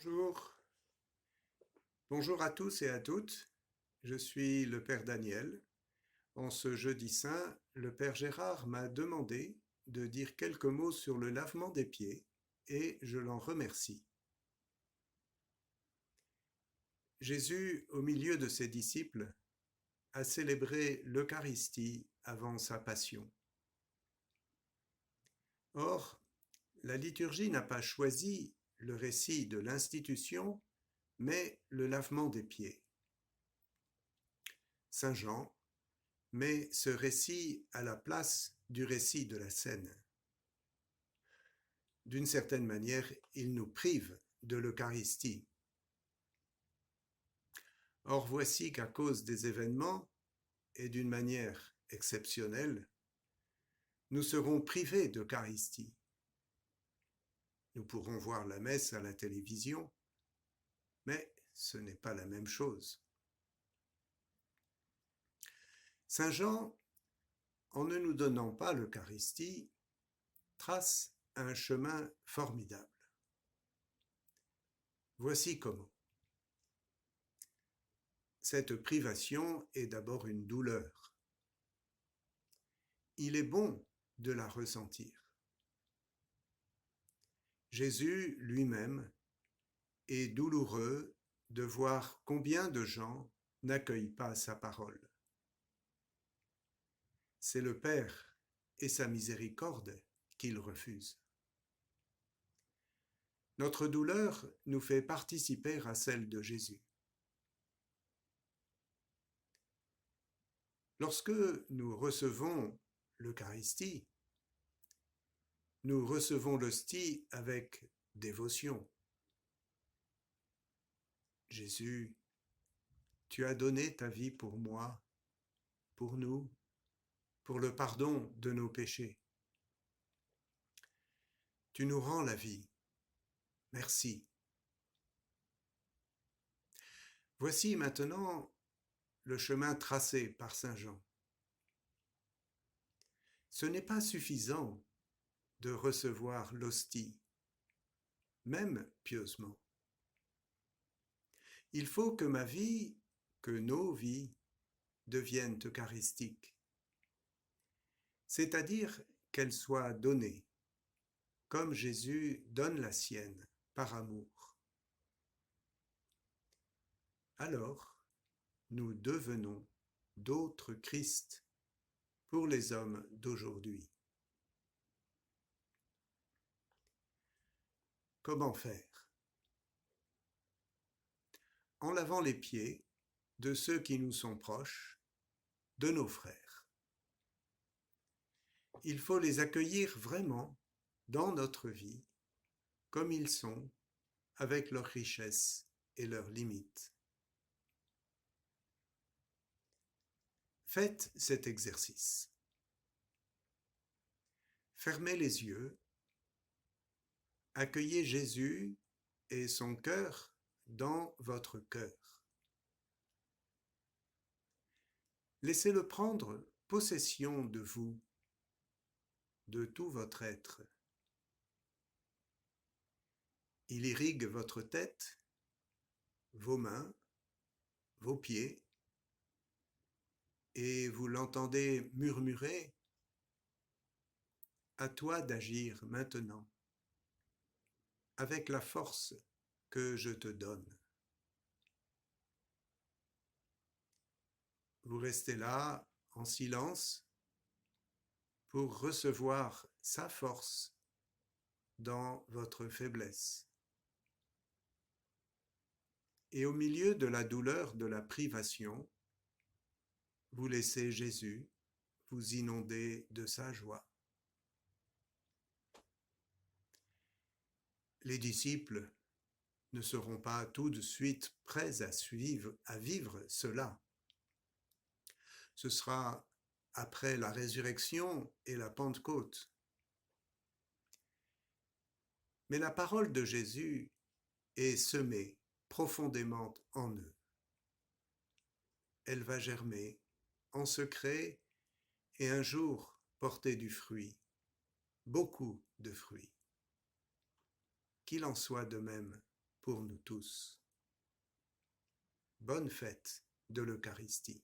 Bonjour. Bonjour à tous et à toutes. Je suis le Père Daniel. En ce jeudi saint, le Père Gérard m'a demandé de dire quelques mots sur le lavement des pieds et je l'en remercie. Jésus, au milieu de ses disciples, a célébré l'Eucharistie avant sa passion. Or, la liturgie n'a pas choisi le récit de l'institution, mais le lavement des pieds. Saint Jean met ce récit à la place du récit de la scène. D'une certaine manière, il nous prive de l'Eucharistie. Or voici qu'à cause des événements, et d'une manière exceptionnelle, nous serons privés d'Eucharistie. Nous pourrons voir la messe à la télévision, mais ce n'est pas la même chose. Saint Jean, en ne nous donnant pas l'Eucharistie, trace un chemin formidable. Voici comment. Cette privation est d'abord une douleur. Il est bon de la ressentir. Jésus lui-même est douloureux de voir combien de gens n'accueillent pas sa parole. C'est le Père et sa miséricorde qu'il refuse. Notre douleur nous fait participer à celle de Jésus. Lorsque nous recevons l'Eucharistie, nous recevons l'hostie avec dévotion. Jésus, tu as donné ta vie pour moi, pour nous, pour le pardon de nos péchés. Tu nous rends la vie. Merci. Voici maintenant le chemin tracé par Saint Jean. Ce n'est pas suffisant de recevoir l'hostie, même pieusement. Il faut que ma vie, que nos vies deviennent eucharistiques, c'est-à-dire qu'elles soient données, comme Jésus donne la sienne, par amour. Alors, nous devenons d'autres Christ pour les hommes d'aujourd'hui. Comment faire? En lavant les pieds de ceux qui nous sont proches, de nos frères. Il faut les accueillir vraiment dans notre vie, comme ils sont, avec leurs richesses et leurs limites. Faites cet exercice. Fermez les yeux, accueillez Jésus et son cœur dans votre cœur. Laissez-le prendre possession de vous, de tout votre être. Il irrigue votre tête, vos mains, vos pieds, et vous l'entendez murmurer « À toi d'agir maintenant, avec la force que je te donne. » Vous restez là, en silence, pour recevoir sa force dans votre faiblesse. Et au milieu de la douleur de la privation, vous laissez Jésus vous inonder de sa joie. Les disciples ne seront pas tout de suite prêts à vivre cela. Ce sera après la résurrection et la Pentecôte. Mais la parole de Jésus est semée profondément en eux. Elle va germer en secret et un jour porter du fruit, beaucoup de fruits. Qu'il en soit de même pour nous tous. Bonne fête de l'Eucharistie.